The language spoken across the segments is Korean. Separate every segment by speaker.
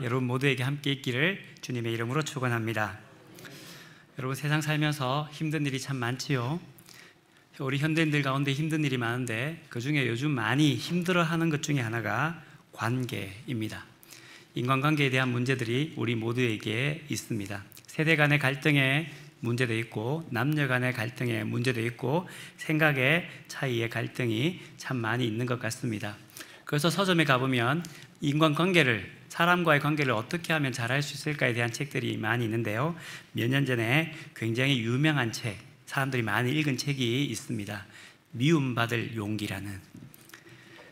Speaker 1: 여러분 모두에게 함께 있기를 주님의 이름으로 축원합니다. 여러분, 세상 살면서 힘든 일이 참 많지요. 우리 현대인들 가운데 힘든 일이 많은데 그 중에 요즘 많이 힘들어하는 것 중에 하나가 관계입니다. 인간관계에 대한 문제들이 우리 모두에게 있습니다. 세대 간의 갈등에 문제도 있고, 남녀 간의 갈등에 문제도 있고, 생각의 차이의 갈등이 참 많이 있는 것 같습니다. 그래서 서점에 가보면 인간관계를, 사람과의 관계를 어떻게 하면 잘할 수 있을까에 대한 책들이 많이 있는데요, 몇 년 전에 굉장히 유명한 책, 사람들이 많이 읽은 책이 있습니다. 미움받을 용기라는.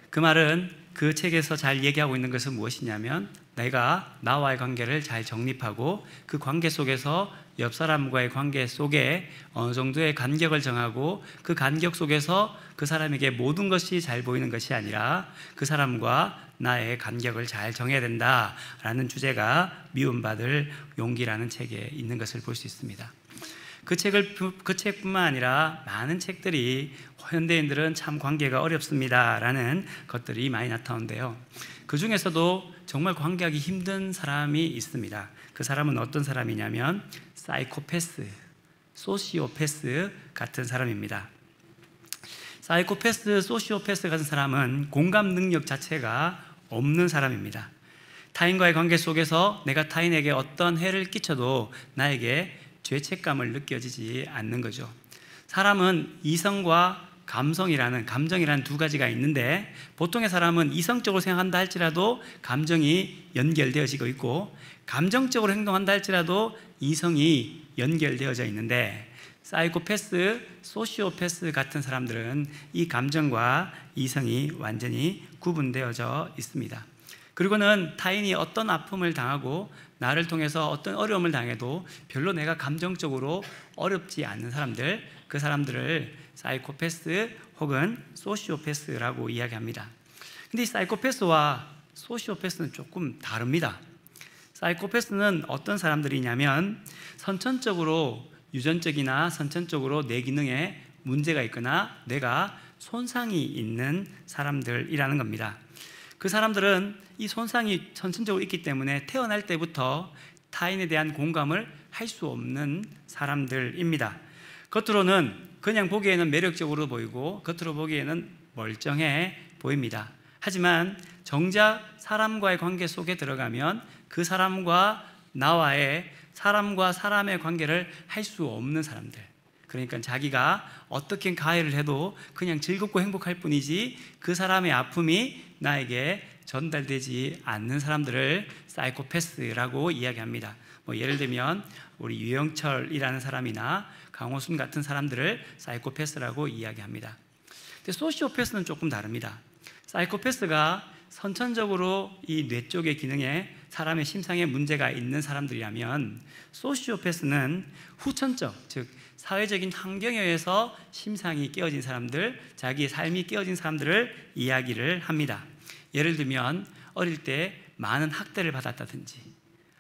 Speaker 1: 그 말은, 그 책에서 잘 얘기하고 있는 것은 무엇이냐면, 내가 나와의 관계를 잘 정립하고 그 관계 속에서 옆 사람과의 관계 속에 어느 정도의 간격을 정하고 그 간격 속에서 그 사람에게 모든 것이 잘 보이는 것이 아니라 그 사람과 나의 간격을 잘 정해야 된다라는 주제가 미움받을 용기라는 책에 있는 것을 볼 수 있습니다. 그 책뿐만 아니라 많은 책들이 현대인들은 참 관계가 어렵습니다 라는 것들이 많이 나타오는데요, 그 중에서도 정말 관계하기 힘든 사람이 있습니다. 그 사람은 어떤 사람이냐면 사이코패스, 소시오패스 같은 사람입니다. 사이코패스, 소시오패스 같은 사람은 공감 능력 자체가 없는 사람입니다. 타인과의 관계 속에서 내가 타인에게 어떤 해를 끼쳐도 나에게 죄책감을 느껴지지 않는 거죠. 사람은 이성과 감정이라는 두 가지가 있는데, 보통의 사람은 이성적으로 생각한다 할지라도 감정이 연결되어지고 있고, 감정적으로 행동한다 할지라도 이성이 연결되어져 있는데, 사이코패스, 소시오패스 같은 사람들은 이 감정과 이성이 완전히 구분되어져 있습니다. 그리고는 타인이 어떤 아픔을 당하고 나를 통해서 어떤 어려움을 당해도 별로 내가 감정적으로 어렵지 않는 사람들, 그 사람들을 사이코패스 혹은 소시오패스라고 이야기합니다. 근데 이 사이코패스와 소시오패스는 조금 다릅니다. 사이코패스는 어떤 사람들이냐면 선천적으로, 유전적이나 선천적으로 내 기능에 문제가 있거나 내가 손상이 있는 사람들이라는 겁니다. 그 사람들은 이 손상이 선천적으로 있기 때문에 태어날 때부터 타인에 대한 공감을 할 수 없는 사람들입니다. 겉으로는 그냥 보기에는 매력적으로 보이고 겉으로 보기에는 멀쩡해 보입니다. 하지만 정작 사람과의 관계 속에 들어가면 그 사람과 나와의, 사람과 사람의 관계를 할 수 없는 사람들, 그러니까 자기가 어떻게 가해를 해도 그냥 즐겁고 행복할 뿐이지 그 사람의 아픔이 나에게 전달되지 않는 사람들을 사이코패스라고 이야기합니다. 예를 들면 우리 유영철이라는 사람이나 강호순 같은 사람들을 사이코패스라고 이야기합니다. 근데 소시오패스는 조금 다릅니다. 사이코패스가 선천적으로 이 뇌 쪽의 기능에, 사람의 심상에 문제가 있는 사람들이라면, 소시오패스는 후천적, 즉 사회적인 환경에 의해서 심상이 깨어진 사람들, 자기의 삶이 깨어진 사람들을 이야기를 합니다. 예를 들면 어릴 때 많은 학대를 받았다든지,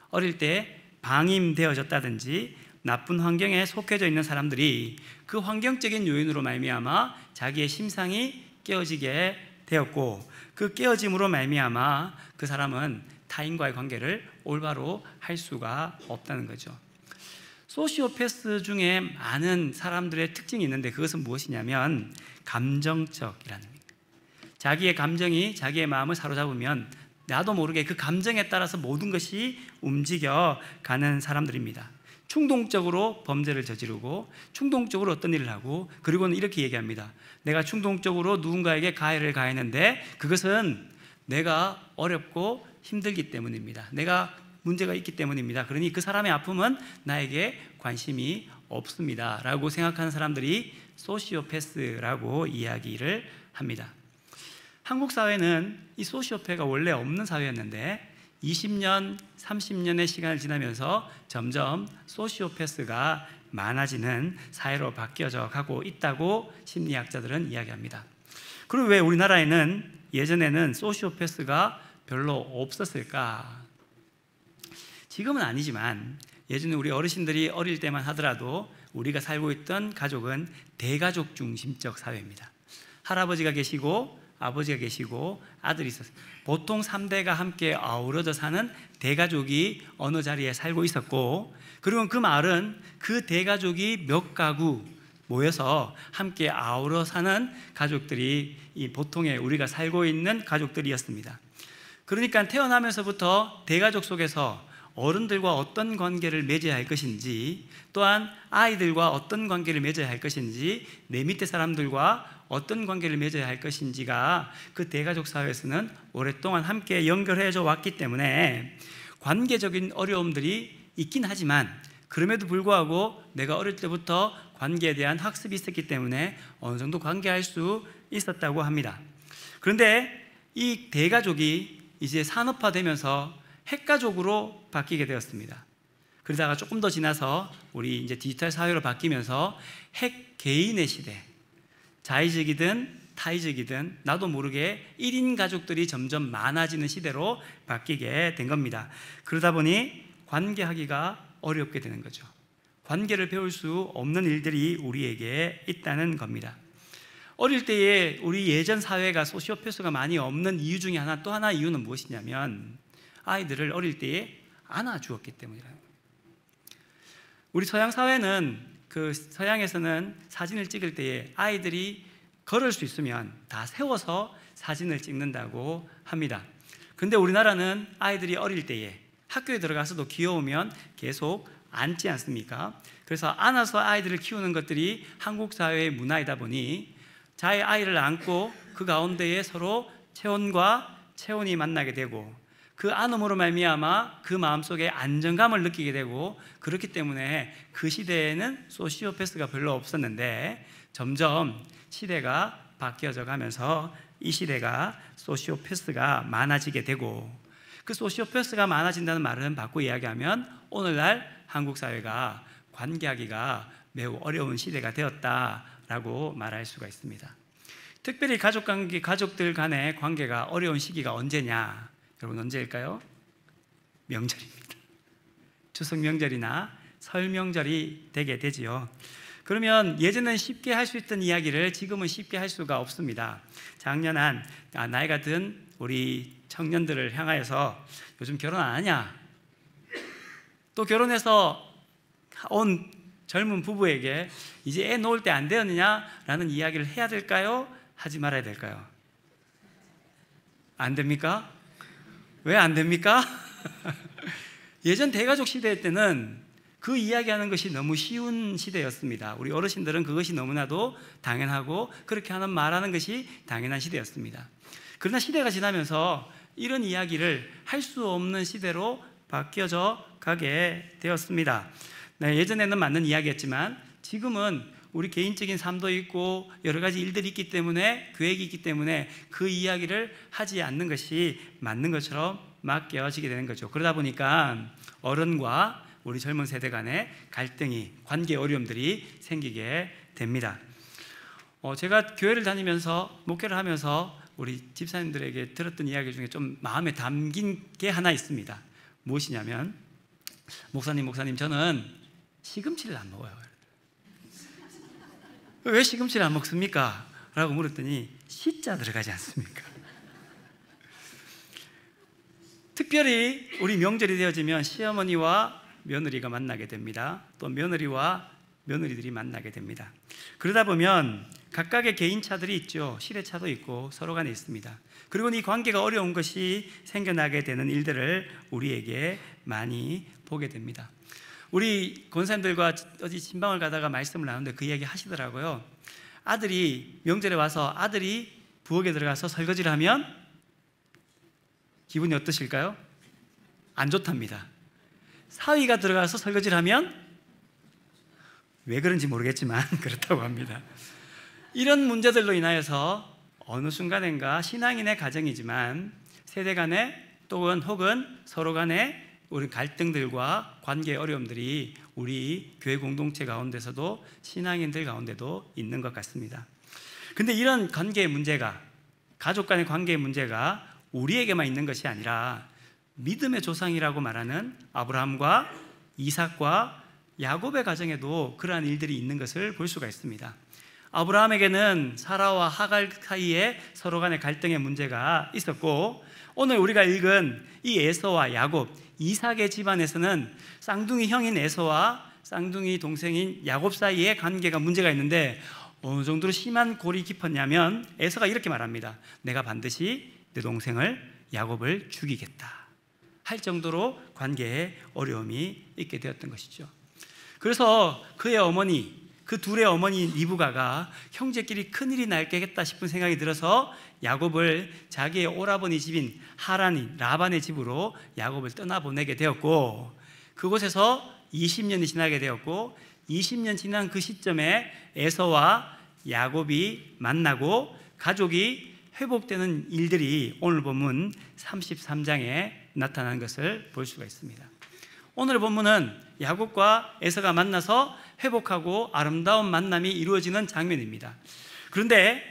Speaker 1: 어릴 때 방임되어졌다든지, 나쁜 환경에 속해져 있는 사람들이 그 환경적인 요인으로 말미암아 자기의 심상이 깨어지게 되었고, 그 깨어짐으로 말미암아 그 사람은 타인과의 관계를 올바로 할 수가 없다는 거죠. 소시오패스 중에 많은 사람들의 특징이 있는데, 그것은 무엇이냐면 감정적이라는 겁니다. 자기의 감정이 자기의 마음을 사로잡으면 나도 모르게 그 감정에 따라서 모든 것이 움직여가는 사람들입니다. 충동적으로 범죄를 저지르고 충동적으로 어떤 일을 하고, 그리고는 이렇게 얘기합니다. 내가 충동적으로 누군가에게 가해를 가했는데 그것은 내가 어렵고 힘들기 때문입니다. 내가 문제가 있기 때문입니다. 그러니 그 사람의 아픔은 나에게 관심이 없습니다 라고 생각하는 사람들이 소시오패스라고 이야기를 합니다. 한국 사회는 이 소시오패가 원래 없는 사회였는데 20년, 30년의 시간을 지나면서 점점 소시오패스가 많아지는 사회로 바뀌어져 가고 있다고 심리학자들은 이야기합니다. 그리고 왜 우리나라에는 예전에는 소시오패스가 별로 없었을까? 지금은 아니지만 예전에 우리 어르신들이 어릴 때만 하더라도 우리가 살고 있던 가족은 대가족 중심적 사회입니다. 할아버지가 계시고 아버지가 계시고 아들이 있었어요. 보통 3대가 함께 아우러져 사는 대가족이 어느 자리에 살고 있었고, 그리고 그 마을은 그 대가족이 몇 가구 모여서 함께 아우러 사는 가족들이 이 보통의 우리가 살고 있는 가족들이었습니다. 그러니까 태어나면서부터 대가족 속에서 어른들과 어떤 관계를 맺어야 할 것인지, 또한 아이들과 어떤 관계를 맺어야 할 것인지, 내 밑에 사람들과 어떤 관계를 맺어야 할 것인지가 그 대가족 사회에서는 오랫동안 함께 연결해져 왔기 때문에 관계적인 어려움들이 있긴 하지만, 그럼에도 불구하고 내가 어릴 때부터 관계에 대한 학습이 있었기 때문에 어느 정도 관계할 수 있었다고 합니다. 그런데 이 대가족이 이제 산업화되면서 핵가족으로 바뀌게 되었습니다. 그러다가 조금 더 지나서 우리 이제 디지털 사회로 바뀌면서 핵 개인의 시대, 자의적이든 타의적이든 나도 모르게 1인 가족들이 점점 많아지는 시대로 바뀌게 된 겁니다. 그러다 보니 관계하기가 어렵게 되는 거죠. 관계를 배울 수 없는 일들이 우리에게 있다는 겁니다. 어릴 때에 우리 예전 사회가 소시오패스가 많이 없는 이유 중에 하나, 또 하나 이유는 무엇이냐면 아이들을 어릴 때에 안아주었기 때문이라는 거예요. 우리 서양 사회는, 그 서양에서는 사진을 찍을 때에 아이들이 걸을 수 있으면 다 세워서 사진을 찍는다고 합니다. 근데 우리나라는 아이들이 어릴 때에 학교에 들어가서도 귀여우면 계속 앉지 않습니까? 그래서 안아서 아이들을 키우는 것들이 한국 사회의 문화이다 보니 자기 아이를 안고 그 가운데에 서로 체온과 체온이 만나게 되고, 그 안음으로 말미암아 그 마음속에 안정감을 느끼게 되고, 그렇기 때문에 그 시대에는 소시오패스가 별로 없었는데 점점 시대가 바뀌어져 가면서 이 시대가 소시오패스가 많아지게 되고, 그 소시오패스가 많아진다는 말은 바꿔 이야기하면 오늘날 한국 사회가 관계하기가 매우 어려운 시대가 되었다라고 말할 수가 있습니다. 특별히 가족들 간의 관계가 어려운 시기가 언제냐? 여러분, 언제일까요? 명절입니다. 추석 명절이나 설 명절이 되게 되지요. 그러면 예전엔 쉽게 할 수 있던 이야기를 지금은 쉽게 할 수가 없습니다. 작년 한 나이가 든 우리 청년들을 향하여서 요즘 결혼 안 하냐? 또 결혼해서 온 젊은 부부에게 이제 애 놓을 때 안 되었느냐라는 이야기를 해야 될까요? 하지 말아야 될까요? 안 됩니까? 왜 안 됩니까? 예전 대가족 시대 때는 그 이야기하는 것이 너무 쉬운 시대였습니다. 우리 어르신들은 그것이 너무나도 당연하고 그렇게 하는 말하는 것이 당연한 시대였습니다. 그러나 시대가 지나면서 이런 이야기를 할 수 없는 시대로 바뀌어져 가게 되었습니다. 네, 예전에는 맞는 이야기였지만 지금은 우리 개인적인 삶도 있고 여러 가지 일들이 있기 때문에, 계획이 있기 때문에 그 이야기를 하지 않는 것이 맞는 것처럼 맡겨지게 되는 거죠. 그러다 보니까 어른과 우리 젊은 세대 간의 갈등이, 관계 어려움들이 생기게 됩니다. 제가 교회를 다니면서 목회를 하면서 우리 집사님들에게 들었던 이야기 중에 좀 마음에 담긴 게 하나 있습니다. 무엇이냐면, 목사님 저는 시금치를 안 먹어요. 왜 시금치를 안 먹습니까? 라고 물었더니 시자 들어가지 않습니까? 특별히 우리 명절이 되어지면 시어머니와 며느리가 만나게 됩니다. 또 며느리와 며느리들이 만나게 됩니다. 그러다 보면 각각의 개인차들이 있죠. 시대차도 있고 서로 간에 있습니다. 그리고 이 관계가 어려운 것이 생겨나게 되는 일들을 우리에게 많이 보게 됩니다. 우리 권사님들과 어디 신방을 가다가 말씀을 나누는데 그 이야기 하시더라고요. 아들이 명절에 와서 아들이 부엌에 들어가서 설거지를 하면 기분이 어떠실까요? 안 좋답니다. 사위가 들어가서 설거지를 하면 왜 그런지 모르겠지만 그렇다고 합니다. 이런 문제들로 인하여서 어느 순간인가 신앙인의 가정이지만 세대 간의 또는 혹은 서로 간의 우리 갈등들과 관계 어려움들이 우리 교회 공동체 가운데서도 신앙인들 가운데도 있는 것 같습니다. 근데 이런 관계의 문제가, 가족 간의 관계의 문제가 우리에게만 있는 것이 아니라 믿음의 조상이라고 말하는 아브라함과 이삭과 야곱의 가정에도 그러한 일들이 있는 것을 볼 수가 있습니다. 아브라함에게는 사라와 하갈 사이에 서로 간의 갈등의 문제가 있었고, 오늘 우리가 읽은 이 에서와 야곱, 이삭의 집안에서는 쌍둥이 형인 에서와 쌍둥이 동생인 야곱 사이의 관계가 문제가 있는데, 어느 정도로 심한 골이 깊었냐면 에서가 이렇게 말합니다. 내가 반드시 내 동생을 야곱을 죽이겠다 할 정도로 관계에 어려움이 있게 되었던 것이죠. 그래서 그의 어머니, 그 둘의 어머니인 리브가가 형제끼리 큰일이 날겠다 싶은 생각이 들어서 야곱을 자기의 오라버니 집인 하란인 라반의 집으로 야곱을 떠나보내게 되었고, 그곳에서 20년이 지나게 되었고, 20년 지난 그 시점에 에서와 야곱이 만나고 가족이 회복되는 일들이 오늘 본문 33장에 나타난 것을 볼 수가 있습니다. 오늘 본문은 야곱과 에서가 만나서 회복하고 아름다운 만남이 이루어지는 장면입니다. 그런데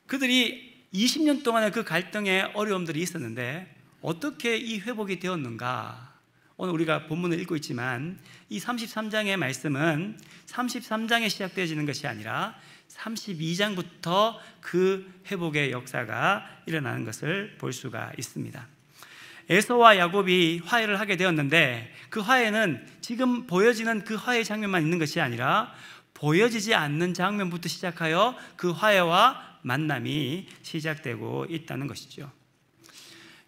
Speaker 1: 그들이 20년 동안의 그 갈등의 어려움들이 있었는데 어떻게 이 회복이 되었는가? 오늘 우리가 본문을 읽고 있지만 이 33장의 말씀은 33장에 시작되어지는 것이 아니라 32장부터 그 회복의 역사가 일어나는 것을 볼 수가 있습니다. 에서와 야곱이 화해를 하게 되었는데, 그 화해는 지금 보여지는 그 화해 장면만 있는 것이 아니라 보여지지 않는 장면부터 시작하여 그 화해와 만남이 시작되고 있다는 것이죠.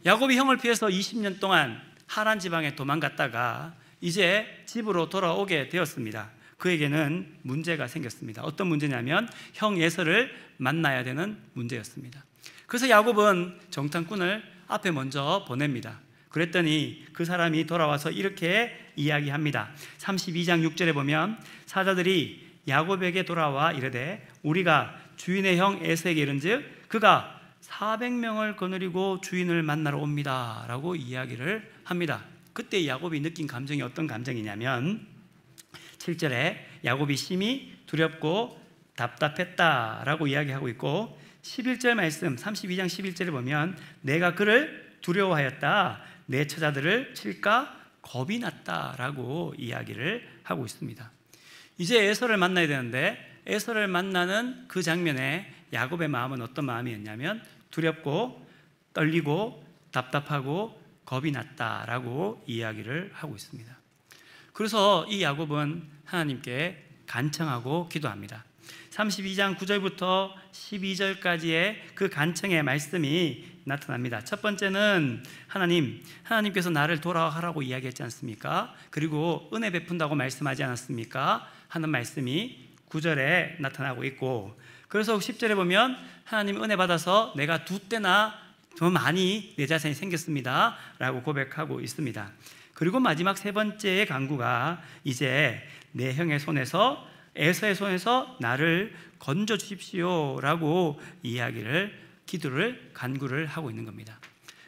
Speaker 1: 야곱이 형을 피해서 20년 동안 하란 지방에 도망갔다가 이제 집으로 돌아오게 되었습니다. 그에게는 문제가 생겼습니다. 어떤 문제냐면 형 에서를 만나야 되는 문제였습니다. 그래서 야곱은 정탐꾼을 앞에 먼저 보냅니다. 그랬더니 그 사람이 돌아와서 이렇게 이야기합니다. 32장 6절에 보면 사자들이 야곱에게 돌아와 이르되 우리가 주인의 형 에서에게 이른즉 그가 400명을 거느리고 주인을 만나러 옵니다 라고 이야기를 합니다. 그때 야곱이 느낀 감정이 어떤 감정이냐면 7절에 야곱이 심히 두렵고 답답했다라고 이야기하고 있고, 11절 말씀 32장 11절에 보면 내가 그를 두려워하였다, 내 처자들을 칠까 겁이 났다라고 이야기를 하고 있습니다. 이제 에서를 만나야 되는데 에서를 만나는 그 장면에 야곱의 마음은 어떤 마음이었냐면 두렵고 떨리고 답답하고 겁이 났다라고 이야기를 하고 있습니다. 그래서 이 야곱은 하나님께 간청하고 기도합니다. 32장 9절부터 12절까지의 그 간청의 말씀이 나타납니다. 첫 번째는 하나님께서 나를 돌아가라고 이야기했지 않습니까? 그리고 은혜 베푼다고 말씀하지 않았습니까? 하는 말씀이 9절에 나타나고 있고, 그래서 10절에 보면 하나님 은혜 받아서 내가 2때나 더 많이 내 자손이 생겼습니다 라고 고백하고 있습니다. 그리고 마지막 세 번째의 간구가 이제 내 형의 손에서 에서의 손에서 나를 건져 주십시오 라고 기도를 간구를 하고 있는 겁니다.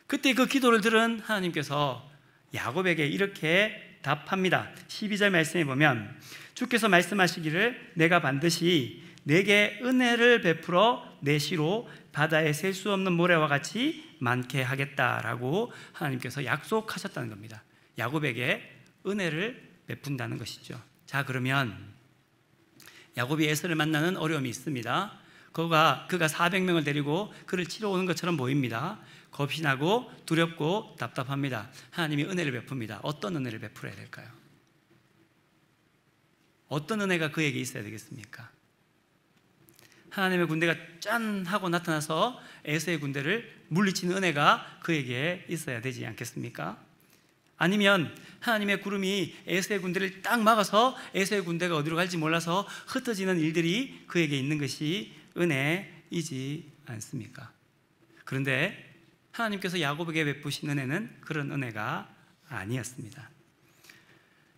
Speaker 1: 그때 그 기도를 들은 하나님께서 야곱에게 이렇게 답합니다. 12절 말씀에 보면 주께서 말씀하시기를 내가 반드시 내게 은혜를 베풀어 내 시로 바다에 셀 수 없는 모래와 같이 많게 하겠다라고 하나님께서 약속하셨다는 겁니다. 야곱에게 은혜를 베푼다는 것이죠. 자, 그러면 야곱이 에서를 만나는 어려움이 있습니다. 그가 400명을 데리고 그를 치러 오는 것처럼 보입니다. 겁이 나고 두렵고 답답합니다. 하나님이 은혜를 베풉니다. 어떤 은혜를 베풀어야 될까요? 어떤 은혜가 그에게 있어야 되겠습니까? 하나님의 군대가 짠 하고 나타나서 에서의 군대를 물리치는 은혜가 그에게 있어야 되지 않겠습니까? 아니면 하나님의 구름이 에서의 군대를 딱 막아서 에서의 군대가 어디로 갈지 몰라서 흩어지는 일들이 그에게 있는 것이 은혜이지 않습니까? 그런데 하나님께서 야곱에게 베푸신 은혜는 그런 은혜가 아니었습니다.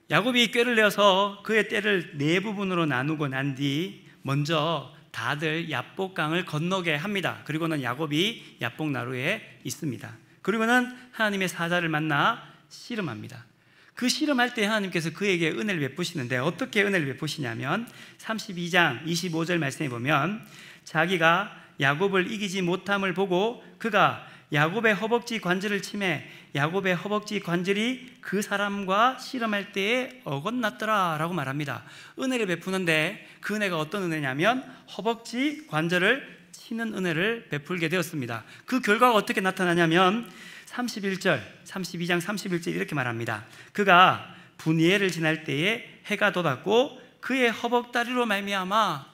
Speaker 1: 야곱이 꾀를 내어서 그의 떼를 4부분으로 나누고 난 뒤 먼저 다들 야복강을 건너게 합니다. 그리고는 야곱이 야복 나루에 있습니다. 그리고는 하나님의 사자를 만나 씨름합니다. 그 씨름할 때 하나님께서 그에게 은혜를 베푸시는데 어떻게 은혜를 베푸시냐면 32장 25절 말씀에 보면 자기가 야곱을 이기지 못함을 보고 그가 야곱의 허벅지 관절을 치매 야곱의 허벅지 관절이 그 사람과 씨름할 때에 어긋났더라 라고 말합니다. 은혜를 베푸는데 그 은혜가 어떤 은혜냐면 허벅지 관절을 치는 은혜를 베풀게 되었습니다. 그 결과가 어떻게 나타나냐면 32장 31절 이렇게 말합니다. 그가 분이엘을 지날 때에 해가 돋았고 그의 허벅다리로 말미암아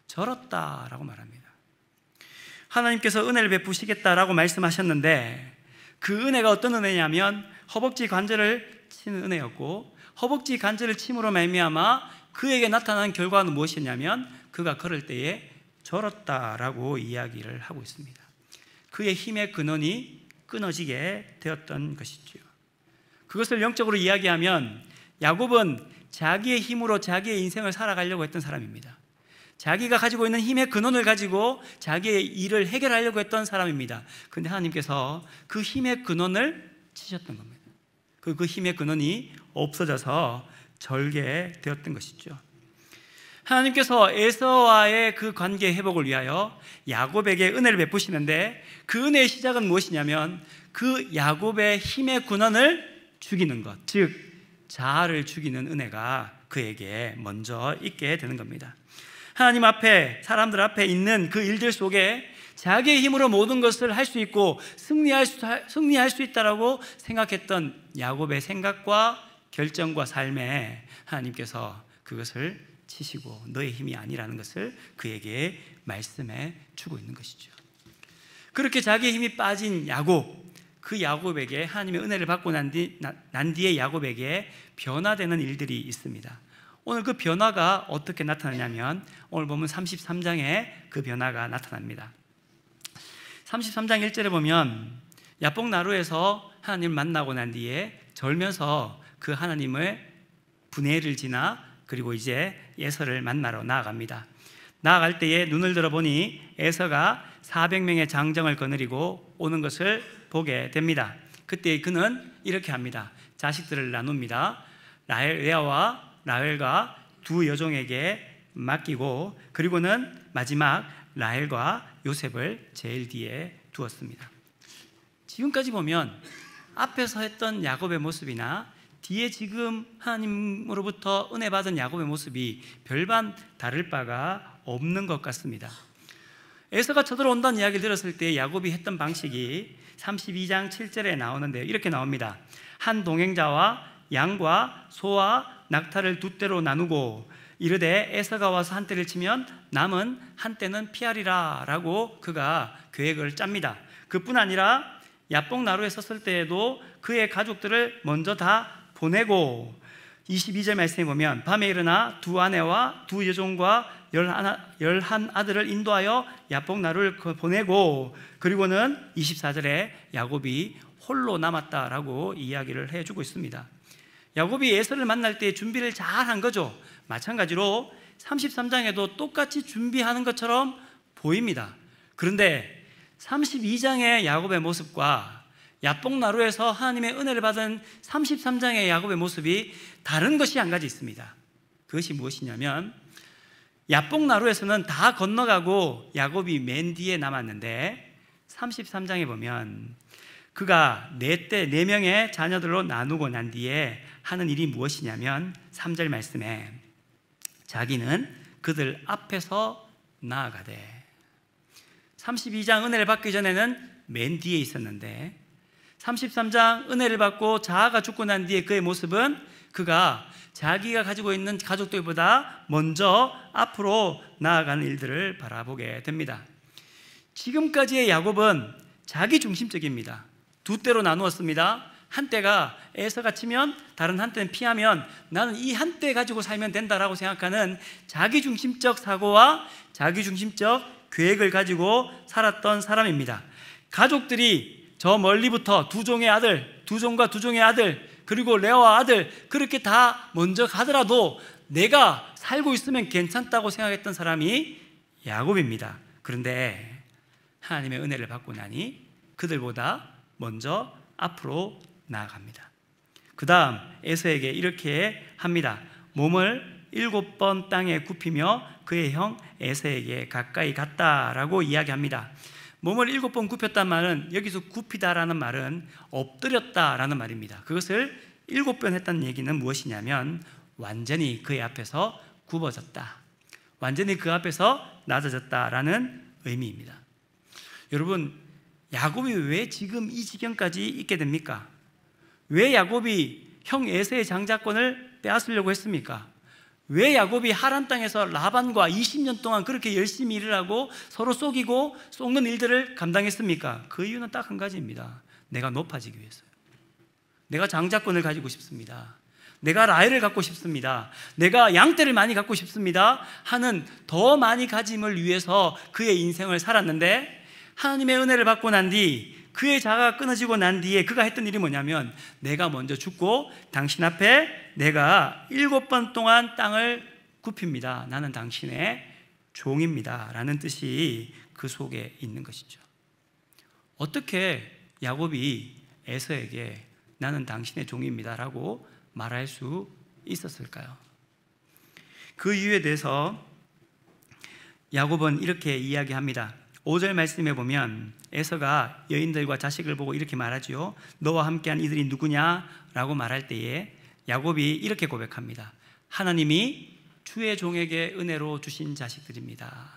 Speaker 1: 절었다라고 말합니다. 하나님께서 은혜를 베푸시겠다라고 말씀하셨는데 그 은혜가 어떤 은혜냐면 허벅지 관절을 치는 은혜였고 허벅지 관절을 침으로 말미암아 그에게 나타난 결과는 무엇이냐면 그가 걸을 때에 절었다라고 이야기를 하고 있습니다. 그의 힘의 근원이 끊어지게 되었던 것이죠. 그것을 영적으로 이야기하면 야곱은 자기의 힘으로 자기의 인생을 살아가려고 했던 사람입니다. 자기가 가지고 있는 힘의 근원을 가지고 자기의 일을 해결하려고 했던 사람입니다. 그런데 하나님께서 그 힘의 근원을 치셨던 겁니다. 그 힘의 근원이 없어져서 절게 되었던 것이죠. 하나님께서 에서와의 그 관계 회복을 위하여 야곱에게 은혜를 베푸시는데 그 은혜의 시작은 무엇이냐면 그 야곱의 힘의 근원을 죽이는 것, 즉 자아를 죽이는 은혜가 그에게 먼저 있게 되는 겁니다. 하나님 앞에, 사람들 앞에 있는 그 일들 속에 자기의 힘으로 모든 것을 할 수 있고 승리할 수 있다라고 생각했던 야곱의 생각과 결정과 삶에 하나님께서 그것을 치시고 너의 힘이 아니라는 것을 그에게 말씀해 주고 있는 것이죠. 그렇게 자기의 힘이 빠진 야곱, 그 야곱에게 하나님의 은혜를 받고 난 뒤에 야곱에게 변화되는 일들이 있습니다. 오늘 그 변화가 어떻게 나타나냐면 오늘 보면 33장에 그 변화가 나타납니다. 33장 1절에 보면 야복나루에서 하나님을 만나고 난 뒤에 절면서 그 하나님의 분해를 지나 그리고 이제 에서를 만나러 나아갑니다. 나아갈 때에 눈을 들어보니 에서가 400명의 장정을 거느리고 오는 것을 보게 됩니다. 그때 그는 이렇게 합니다. 자식들을 나눕니다. 레아와 라헬과 두 여종에게 맡기고 그리고는 마지막 라헬과 요셉을 제일 뒤에 두었습니다. 지금까지 보면 앞에서 했던 야곱의 모습이나 뒤에 지금 하나님으로부터 은혜 받은 야곱의 모습이 별반 다를 바가 없는 것 같습니다. 에서가 쳐들어온다는 이야기를 들었을 때 야곱이 했던 방식이 32장 7절에 나오는데 이렇게 나옵니다. 한 동행자와 양과 소와 낙타를 두 떼로 나누고 이르되 에서가 와서 한 떼를 치면 남은 한 떼는 피하리라 라고 그가 계획을 짭니다. 그뿐 아니라 야복나루에 섰을 때에도 그의 가족들을 먼저 다 보내고 22절 말씀에 보면 밤에 일어나 두 아내와 두 여종과 11 아들을 인도하여 야복나루를 보내고 그리고는 24절에 야곱이 홀로 남았다라고 이야기를 해주고 있습니다. 야곱이 에서를 만날 때 준비를 잘 한 거죠. 마찬가지로 33장에도 똑같이 준비하는 것처럼 보입니다. 그런데 32장의 야곱의 모습과 야복나루에서 하나님의 은혜를 받은 33장의 야곱의 모습이 다른 것이 한 가지 있습니다. 그것이 무엇이냐면 야복나루에서는 다 건너가고 야곱이 맨 뒤에 남았는데 33장에 보면 그가 네 명의 자녀들로 나누고 난 뒤에 하는 일이 무엇이냐면 3절 말씀에 자기는 그들 앞에서 나아가되 32장 은혜를 받기 전에는 맨 뒤에 있었는데 33장 은혜를 받고 자아가 죽고 난 뒤에 그의 모습은 그가 자기가 가지고 있는 가족들보다 먼저 앞으로 나아가는 일들을 바라보게 됩니다. 지금까지의 야곱은 자기 중심적입니다. 두 떼로 나누었습니다. 한 떼가 에서가 치면 다른 한 떼는 피하면 나는 이 한 떼 가지고 살면 된다라고 생각하는 자기중심적 사고와 자기중심적 계획을 가지고 살았던 사람입니다. 가족들이 저 멀리부터 두 종의 아들, 두 종과 두 종의 아들 그리고 레아와 아들 그렇게 다 먼저 가더라도 내가 살고 있으면 괜찮다고 생각했던 사람이 야곱입니다. 그런데 하나님의 은혜를 받고 나니 그들보다 먼저 앞으로 나아갑니다. 그 다음 에서에게 이렇게 합니다. 몸을 7번 땅에 굽히며 그의 형 에서에게 가까이 갔다라고 이야기합니다. 몸을 7번 굽혔단 말은, 여기서 굽히다라는 말은 엎드렸다라는 말입니다. 그것을 7번 했다는 얘기는 무엇이냐면 완전히 그의 앞에서 굽어졌다, 완전히 그 앞에서 낮아졌다라는 의미입니다. 여러분, 야곱이 왜 지금 이 지경까지 있게 됩니까? 왜 야곱이 형 에서의 장자권을 빼앗으려고 했습니까? 왜 야곱이 하란 땅에서 라반과 20년 동안 그렇게 열심히 일을 하고 서로 속이고 속는 일들을 감당했습니까? 그 이유는 딱 한 가지입니다. 내가 높아지기 위해서요. 내가 장자권을 가지고 싶습니다. 내가 라헬을 갖고 싶습니다. 내가 양떼를 많이 갖고 싶습니다 하는 더 많이 가짐을 위해서 그의 인생을 살았는데, 하나님의 은혜를 받고 난 뒤, 그의 자아가 끊어지고 난 뒤에 그가 했던 일이 뭐냐면, 내가 먼저 죽고 당신 앞에 내가 7번 동안 땅을 굽힙니다. 나는 당신의 종입니다 라는 뜻이 그 속에 있는 것이죠. 어떻게 야곱이 에서에게 나는 당신의 종입니다 라고 말할 수 있었을까요? 그 이유에 대해서 야곱은 이렇게 이야기합니다. 5절 말씀에 보면 에서가 여인들과 자식을 보고 이렇게 말하죠. 너와 함께한 이들이 누구냐? 라고 말할 때에 야곱이 이렇게 고백합니다. 하나님이 주의 종에게 은혜로 주신 자식들입니다.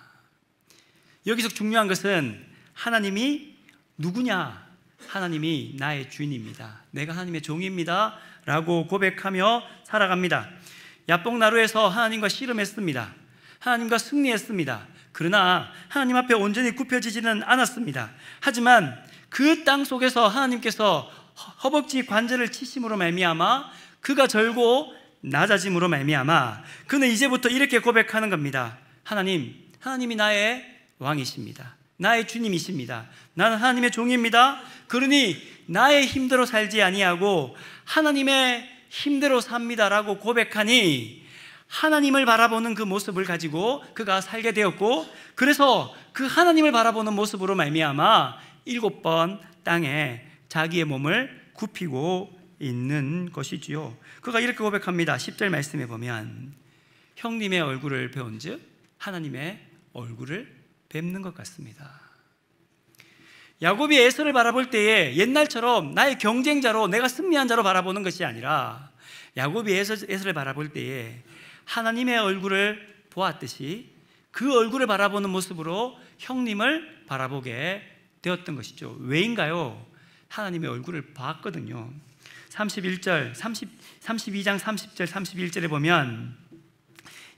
Speaker 1: 여기서 중요한 것은 하나님이 누구냐? 하나님이 나의 주인입니다. 내가 하나님의 종입니다 라고 고백하며 살아갑니다. 야복나루에서 하나님과 씨름했습니다. 하나님과 승리했습니다. 그러나 하나님 앞에 온전히 굽혀지지는 않았습니다. 하지만 그 땅 속에서 하나님께서 허벅지 관절을 치심으로 말미암아 그가 절고 낮아짐으로 말미암아 그는 이제부터 이렇게 고백하는 겁니다. 하나님이 나의 왕이십니다. 나의 주님이십니다. 나는 하나님의 종입니다. 그러니 나의 힘대로 살지 아니하고 하나님의 힘대로 삽니다라고 고백하니 하나님을 바라보는 그 모습을 가지고 그가 살게 되었고, 그래서 그 하나님을 바라보는 모습으로 말미암아 7번 땅에 자기의 몸을 굽히고 있는 것이지요. 그가 이렇게 고백합니다. 10절 말씀에 보면 형님의 얼굴을 배운즉 하나님의 얼굴을 뵙는 것 같습니다. 야곱이 에서를 바라볼 때에 옛날처럼 나의 경쟁자로, 내가 승리한 자로 바라보는 것이 아니라 야곱이 에서를 바라볼 때에 하나님의 얼굴을 보았듯이 그 얼굴을 바라보는 모습으로 형님을 바라보게 되었던 것이죠. 왜인가요? 하나님의 얼굴을 봤거든요. 32장 30절 31절에 보면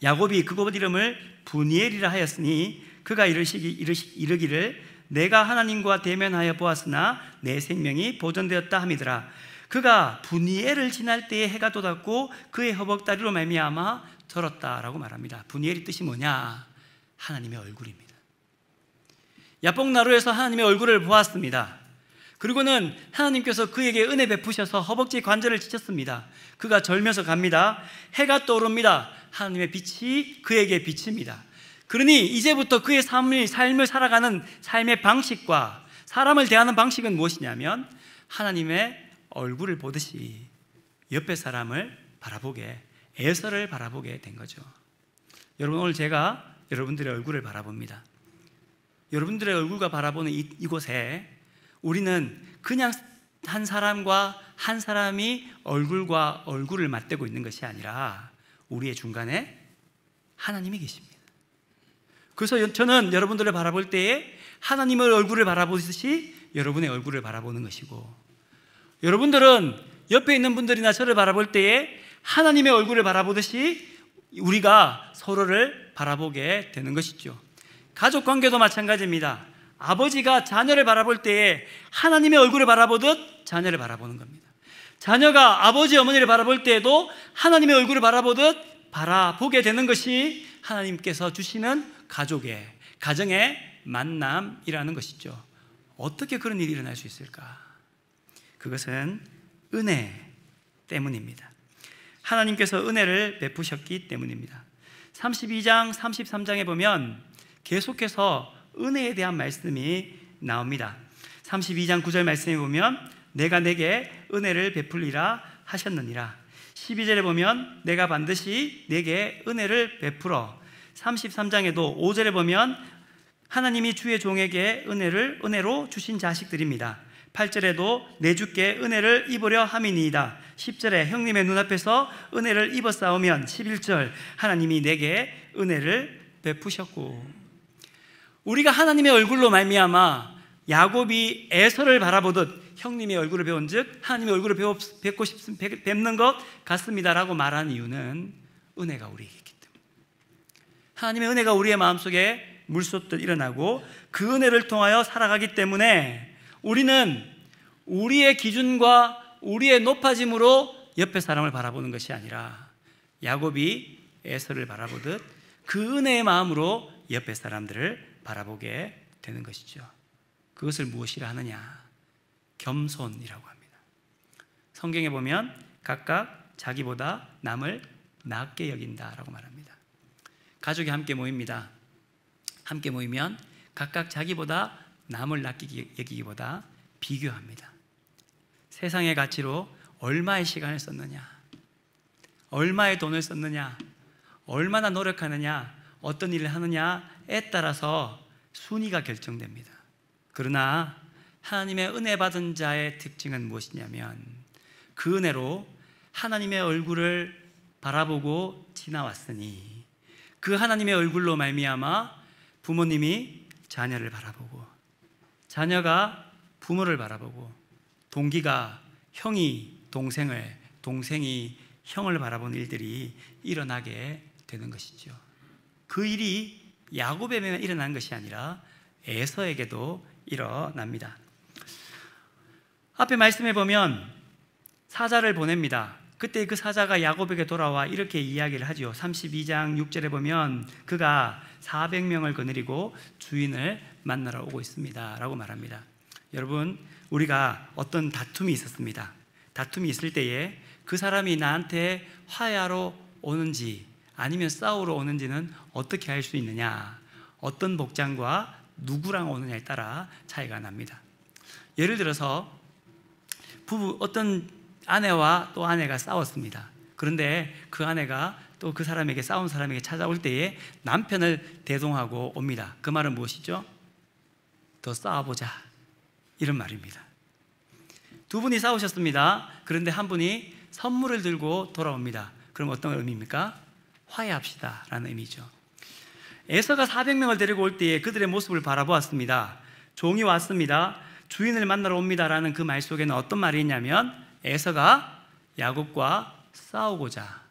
Speaker 1: 야곱이 그곳 이름을 브니엘이라 하였으니 그가 이르기를 내가 하나님과 대면하여 보았으나 내 생명이 보존되었다 함이더라. 그가 브니엘을 지날 때에 해가 돋았고 그의 허벅다리로 말미암아 절었다라고 말합니다. 브니엘이 뜻이 뭐냐? 하나님의 얼굴입니다. 야복나루에서 하나님의 얼굴을 보았습니다. 그리고는 하나님께서 그에게 은혜 베푸셔서 허벅지 관절을 치셨습니다. 그가 절면서 갑니다. 해가 떠오릅니다. 하나님의 빛이 그에게 비칩니다. 그러니 이제부터 그의 삶을 살아가는 삶의 방식과 사람을 대하는 방식은 무엇이냐면 하나님의 얼굴을 보듯이 옆에 사람을 바라보게, 에서를 바라보게 된 거죠. 여러분, 오늘 제가 여러분들의 얼굴을 바라봅니다. 여러분들의 얼굴과 바라보는 이곳에 우리는 그냥 한 사람과 한 사람이 얼굴과 얼굴을 맞대고 있는 것이 아니라 우리의 중간에 하나님이 계십니다. 그래서 저는 여러분들을 바라볼 때에 하나님의 얼굴을 바라보듯이 여러분의 얼굴을 바라보는 것이고, 여러분들은 옆에 있는 분들이나 저를 바라볼 때에 하나님의 얼굴을 바라보듯이 우리가 서로를 바라보게 되는 것이죠. 가족 관계도 마찬가지입니다. 아버지가 자녀를 바라볼 때에 하나님의 얼굴을 바라보듯 자녀를 바라보는 겁니다. 자녀가 아버지 어머니를 바라볼 때에도 하나님의 얼굴을 바라보듯 바라보게 되는 것이 하나님께서 주시는 가정의 만남이라는 것이죠. 어떻게 그런 일이 일어날 수 있을까? 그것은 은혜 때문입니다. 하나님께서 은혜를 베푸셨기 때문입니다. 32장 33장에 보면 계속해서 은혜에 대한 말씀이 나옵니다. 32장 9절 말씀에 보면 내가 내게 은혜를 베풀리라 하셨느니라. 12절에 보면 내가 반드시 내게 은혜를 베풀어. 33장에도 5절에 보면 하나님이 주의 종에게 은혜로 주신 자식들입니다. 8절에도 내 주께 은혜를 입으려 함이니이다. 10절에 형님의 눈앞에서 은혜를 입었사오면 11절 하나님이 내게 은혜를 베푸셨고. 우리가 하나님의 얼굴로 말미암아 야곱이 에서를 바라보듯 형님의 얼굴을 배운즉 하나님의 얼굴을 뵙는 것 같습니다라고 말하는 이유는 은혜가 우리에게 있기 때문에, 하나님의 은혜가 우리의 마음속에 물솟듯 일어나고 그 은혜를 통하여 살아가기 때문에 우리는 우리의 기준과 우리의 높아짐으로 옆에 사람을 바라보는 것이 아니라 야곱이 에서를 바라보듯 그 은혜의 마음으로 옆에 사람들을 바라보게 되는 것이죠. 그것을 무엇이라 하느냐? 겸손이라고 합니다. 성경에 보면 각각 자기보다 남을 낮게 여긴다라고 말합니다. 가족이 함께 모입니다. 함께 모이면 각각 자기보다 남을 낮게 여기기보다 비교합니다. 세상의 가치로 얼마의 시간을 썼느냐, 얼마의 돈을 썼느냐, 얼마나 노력하느냐, 어떤 일을 하느냐에 따라서 순위가 결정됩니다. 그러나 하나님의 은혜 받은 자의 특징은 무엇이냐면 그 은혜로 하나님의 얼굴을 바라보고 지나왔으니 그 하나님의 얼굴로 말미암아 부모님이 자녀를 바라보고, 자녀가 부모를 바라보고, 동기가 형이 동생을, 동생이 형을 바라보는 일들이 일어나게 되는 것이죠. 그 일이 야곱에게만 일어난 것이 아니라 에서에게도 일어납니다. 앞에 말씀해 보면 사자를 보냅니다. 그때 그 사자가 야곱에게 돌아와 이렇게 이야기를 하죠. 32장 6절에 보면 그가 400명을 거느리고 주인을 만나러 오고 있습니다 라고 말합니다. 여러분, 우리가 어떤 다툼이 있었습니다. 다툼이 있을 때에 그 사람이 나한테 화해하러 오는지 아니면 싸우러 오는지는 어떻게 알 수 있느냐? 어떤 복장과 누구랑 오느냐에 따라 차이가 납니다. 예를 들어서 어떤 아내와 또 아내가 싸웠습니다. 그런데 그 아내가 또 그 사람에게, 싸운 사람에게 찾아올 때에 남편을 대동하고 옵니다. 그 말은 무엇이죠? 더 싸워보자, 이런 말입니다. 두 분이 싸우셨습니다. 그런데 한 분이 선물을 들고 돌아옵니다. 그럼 어떤 의미입니까? 화해합시다 라는 의미죠. 에서가 400명을 데리고 올 때에 그들의 모습을 바라보았습니다. 종이 왔습니다. 주인을 만나러 옵니다 라는 그 말 속에는 어떤 말이 있냐면 에서가 야곱과 싸우고자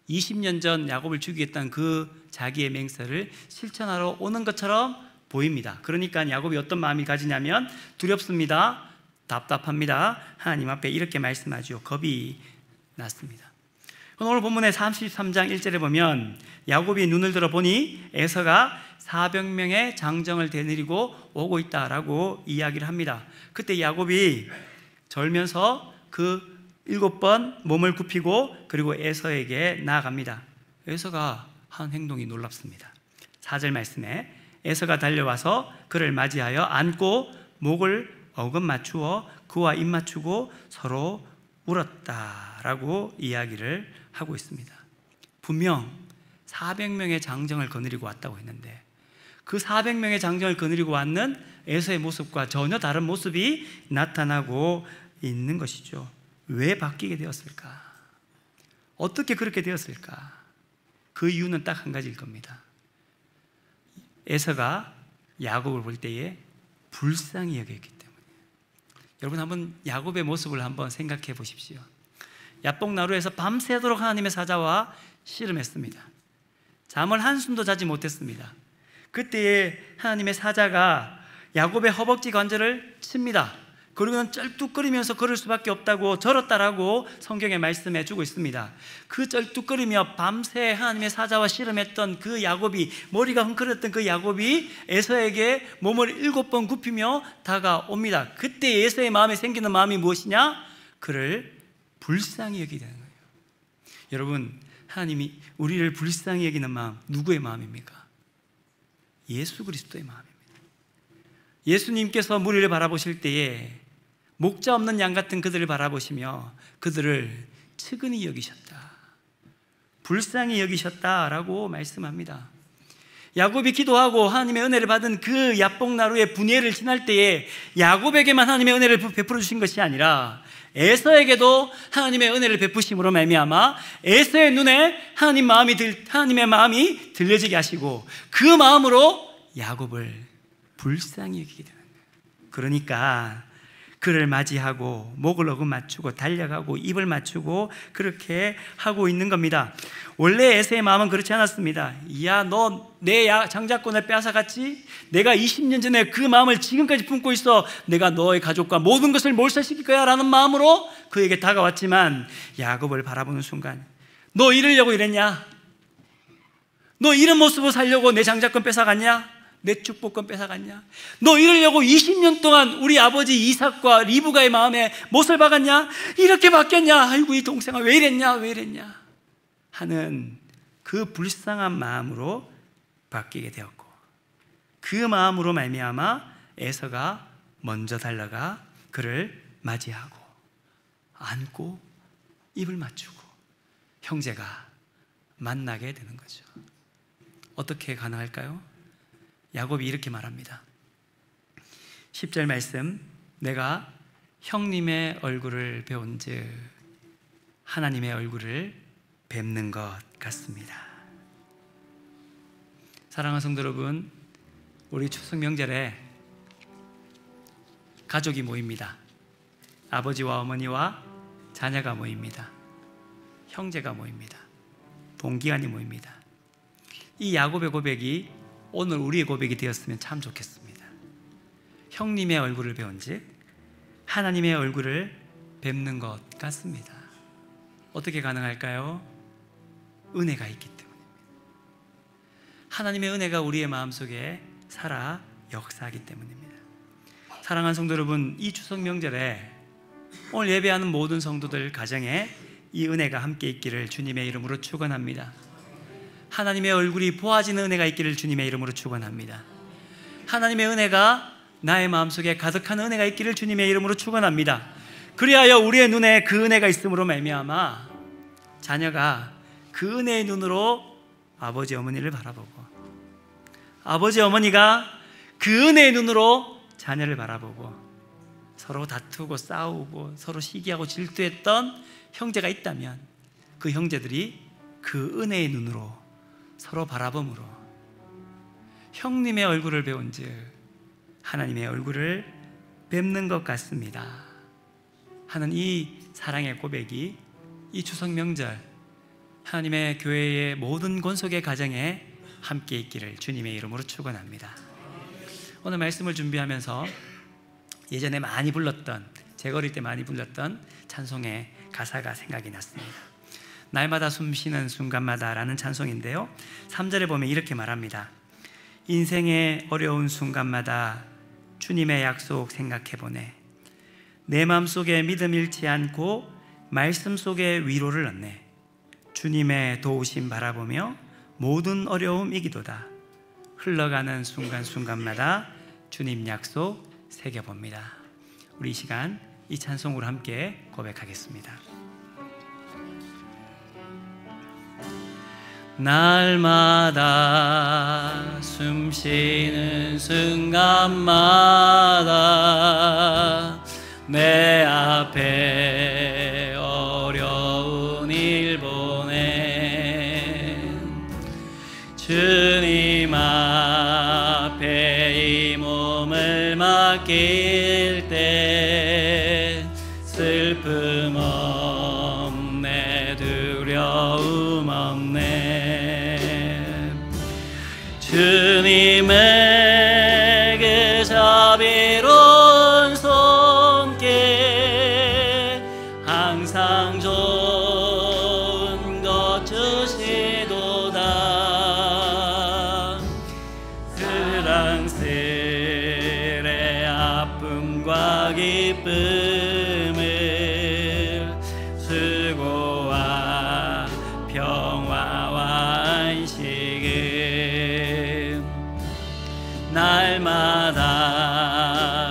Speaker 1: 20년 전 야곱을 죽이겠다는 그 자기의 맹세를 실천하러 오는 것처럼 보입니다. 그러니까 야곱이 어떤 마음이 가지냐면 두렵습니다, 답답합니다, 하나님 앞에 이렇게 말씀하죠. 겁이 났습니다. 오늘 본문의 33장 1절에 보면 야곱이 눈을 들어 보니 에서가 400명의 장정을 되느리고 오고 있다라고 이야기를 합니다. 그때 야곱이 절면서 그 7번 몸을 굽히고 그리고 에서에게 나아갑니다. 에서가 한 행동이 놀랍습니다. 4절 말씀에 에서가 달려와서 그를 맞이하여 안고 목을 어금 맞추어 그와 입 맞추고 서로 울었다라고 이야기를 하고 있습니다. 분명 400명의 장정을 거느리고 왔다고 했는데 그 400명의 장정을 거느리고 왔는 에서의 모습과 전혀 다른 모습이 나타나고 있는 것이죠. 왜 바뀌게 되었을까? 어떻게 그렇게 되었을까? 그 이유는 딱 한 가지일 겁니다. 에서가 야곱을 볼 때에 불쌍히 여겼기 때문에. 여러분, 한번 야곱의 모습을 한번 생각해 보십시오. 야복나루에서 밤새도록 하나님의 사자와 씨름했습니다. 잠을 한숨도 자지 못했습니다. 그때에 하나님의 사자가 야곱의 허벅지 관절을 칩니다. 그리고는 쩔뚝거리면서 걸을 수밖에 없다고 절었다라고 성경에 말씀해 주고 있습니다. 그 쩔뚝거리며 밤새 하나님의 사자와 씨름했던 그 야곱이, 머리가 헝클었던 그 야곱이 에서에게 몸을 7번 굽히며 다가옵니다. 그때 에서의 마음에 생기는 마음이 무엇이냐? 그를 불쌍히 여기게 되는 거예요. 여러분, 하나님이 우리를 불쌍히 여기는 마음, 누구의 마음입니까? 예수 그리스도의 마음입니다. 예수님께서 무리를 바라보실 때에 목자 없는 양 같은 그들을 바라보시며 그들을 측은히 여기셨다, 불쌍히 여기셨다라고 말씀합니다. 야곱이 기도하고 하나님의 은혜를 받은 그 야복나루의 분예를 지날 때에 야곱에게만 하나님의 은혜를 베풀어 주신 것이 아니라 에서에게도 하나님의 은혜를 베푸심으로 말미암아 에서의 눈에 하나님의 마음이 들려지게 하시고 그 마음으로 야곱을 불쌍히 여기게 되는 거예요. 그러니까 그를 맞이하고 목을 어긋 맞추고 달려가고 입을 맞추고 그렇게 하고 있는 겁니다. 원래 에서의 마음은 그렇지 않았습니다. 야, 너 내 장자권을 빼앗아갔지? 내가 20년 전에 그 마음을 지금까지 품고 있어. 내가 너의 가족과 모든 것을 몰살시킬 거야 라는 마음으로 그에게 다가왔지만 야곱을 바라보는 순간 너 이러려고 이랬냐? 너 이런 모습으로 살려고 내 장자권 뺏어갔냐? 내 축복권 뺏어갔냐? 너 이러려고 20년 동안 우리 아버지 이삭과 리브가의 마음에 못을 박았냐? 이렇게 바뀌었냐? 아이고 이 동생아 왜 이랬냐? 왜 이랬냐? 하는 그 불쌍한 마음으로 바뀌게 되었고 그 마음으로 말미암아 에서가 먼저 달려가 그를 맞이하고 안고 입을 맞추고 형제가 만나게 되는 거죠. 어떻게 가능할까요? 야곱이 이렇게 말합니다. 10절 말씀, 내가 형님의 얼굴을 배운즉 하나님의 얼굴을 뵙는 것 같습니다. 사랑하는 성도 여러분, 우리 추석 명절에 가족이 모입니다. 아버지와 어머니와 자녀가 모입니다. 형제가 모입니다. 동기간이 모입니다. 이 야곱의 고백이 오늘 우리의 고백이 되었으면 참 좋겠습니다. 형님의 얼굴을 배운즉 하나님의 얼굴을 뵙는 것 같습니다. 어떻게 가능할까요? 은혜가 있기 때문입니다. 하나님의 은혜가 우리의 마음속에 살아 역사하기 때문입니다. 사랑하는 성도 여러분, 이 추석 명절에 오늘 예배하는 모든 성도들 가정에 이 은혜가 함께 있기를 주님의 이름으로 축원합니다. 하나님의 얼굴이 보아지는 은혜가 있기를 주님의 이름으로 축원합니다. 하나님의 은혜가 나의 마음속에 가득한 은혜가 있기를 주님의 이름으로 축원합니다. 그리하여 우리의 눈에 그 은혜가 있음으로 말미암아 자녀가 그 은혜의 눈으로 아버지 어머니를 바라보고 아버지 어머니가 그 은혜의 눈으로 자녀를 바라보고 서로 다투고 싸우고 서로 시기하고 질투했던 형제가 있다면 그 형제들이 그 은혜의 눈으로 서로 바라봄으로 형님의 얼굴을 배운즉 하나님의 얼굴을 뵙는 것 같습니다 하는 이 사랑의 고백이 이 추석 명절 하나님의 교회의 모든 권속의 가정에 함께 있기를 주님의 이름으로 축원합니다. 오늘 말씀을 준비하면서 예전에 많이 불렀던, 제가 어릴 때 많이 불렀던 찬송의 가사가 생각이 났습니다. 날마다 숨쉬는 순간마다 라는 찬송인데요, 3절에 보면 이렇게 말합니다. 인생의 어려운 순간마다 주님의 약속 생각해보네. 내 마음속에 믿음 잃지 않고 말씀 속에 위로를 얻네. 주님의 도우심 바라보며 모든 어려움 이기도다. 흘러가는 순간순간마다 주님 약속 새겨봅니다. 우리 이 시간 이 찬송으로 함께 고백하겠습니다. 날마다 숨쉬는 순간마다 내 앞에 어려운 일 보내 주님 앞에 이 몸을 맡길 때 슬픔 없네 두려움 없네 주님의 그 자비로운 손길 항상 좋은 것 주시도다. 그랑스레 아픔과 기쁨을 수고와 평화와 안식을 날마다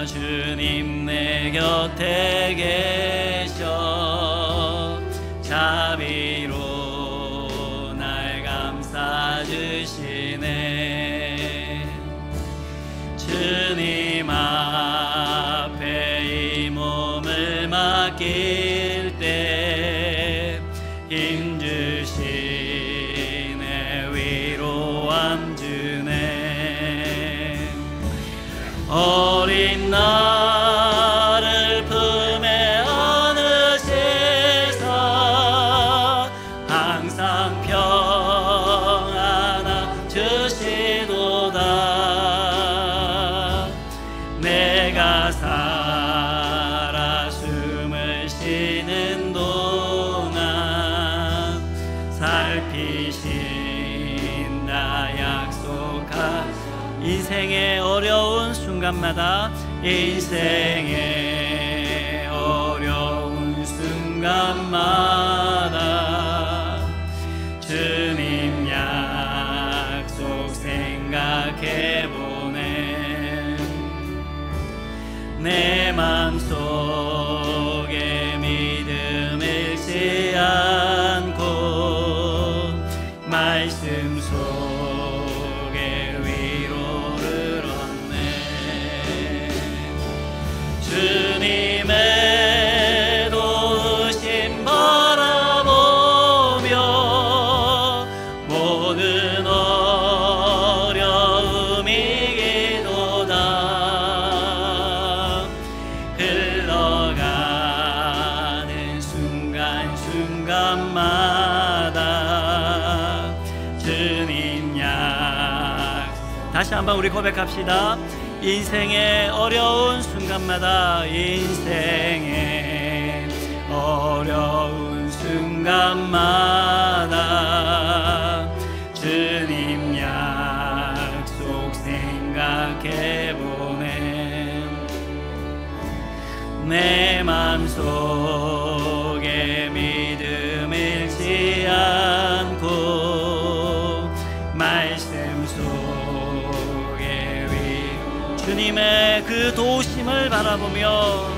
Speaker 1: 주님 내 곁에 계셔 자비로 날 감싸주시네. 주시네 위로함 주네 어린 나를 품에 안으시사 항상 평안함 주시도다 내가 살아 숨을 쉬는 동안 살피신다 약속한 인생의 어려운 순간마다 인생의 어려운 순간마다 주님 약속 생각해보네 내 맘속에 믿음 잃지 않고 말씀 속에 위로를 얻네 주님의 도우심 바라보며 모든 어려움이 기도다 흘러가는 순간순간마다 주님 약 다시 한번 우리 고백합시다 인생의 어려운 순간마다 인생의 어려운 순간마다 주님 약속 생각해보네 내 맘속에 믿음 잃지 않고 말씀 속에 주님의 그 도우심을 바라보며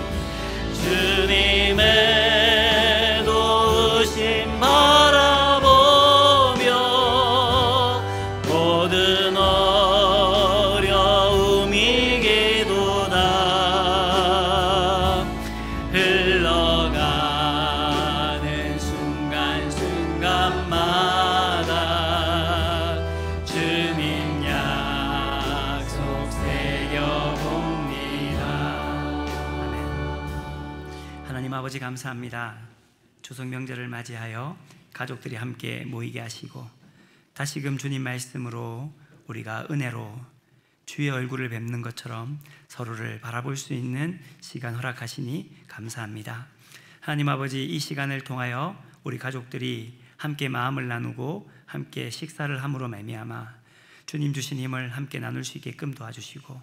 Speaker 1: 주님의 도우심 바라보며 모든 어려움이 기도다 흘러가는 순간순간마다 주님 약속 새겨봅니다. 아멘. 하나님 아버지 감사합니다. 추석 명절을 맞이하여 가족들이 함께 모이게 하시고 다시금 주님 말씀으로 우리가 은혜로 주의 얼굴을 뵙는 것처럼 서로를 바라볼 수 있는 시간 허락하시니 감사합니다. 하나님 아버지 이 시간을 통하여 우리 가족들이 함께 마음을 나누고 함께 식사를 함으로 말미암아 주님 주신 힘을 함께 나눌 수 있게끔 도와주시고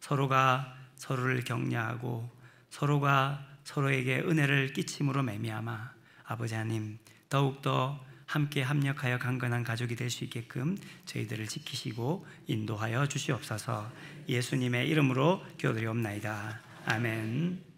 Speaker 1: 서로가 서로를 격려하고 서로가 서로에게 은혜를 끼침으로 말미암아 아버지 하나님 더욱더 함께 합력하여 강건한 가족이 될 수 있게끔 저희들을 지키시고 인도하여 주시옵소서. 예수님의 이름으로 기도드리옵나이다. 아멘.